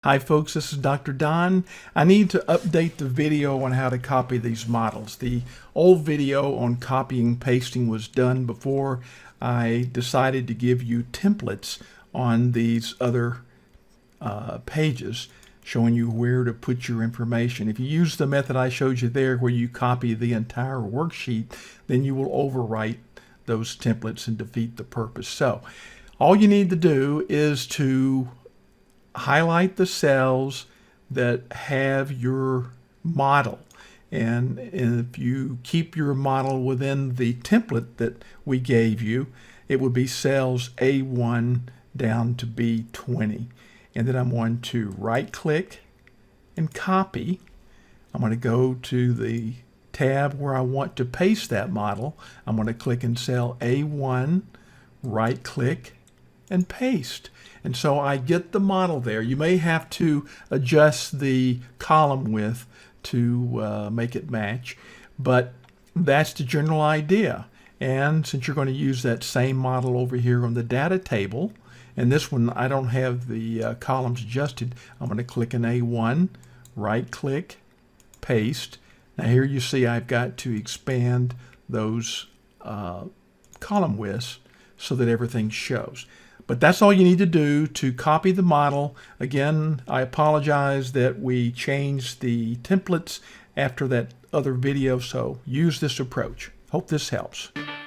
Hi folks, this is Dr. Don. I need to update the video on how to copy these models. The old video on copying and pasting was done before I decided to give you templates on these other pages showing you where to put your information. If you use the method I showed you there where you copy the entire worksheet, then you will overwrite those templates and defeat the purpose. So all you need to do is to highlight the cells that have your model, and if you keep your model within the template that we gave you, it would be cells A1 down to B20. And then I'm going to right click and copy. I'm going to go to the tab where I want to paste that model. I'm going to click in cell A1, right click and paste. And so I get the model there. You may have to adjust the column width to make it match, but that's the general idea. And since you're going to use that same model over here on the data table, and this one I don't have the columns adjusted, I'm going to click in A1, right click, paste. Now here you see I've got to expand those column widths so that everything shows. But that's all you need to do to copy the model. Again, I apologize that we changed the templates after that other video, so use this approach. Hope this helps.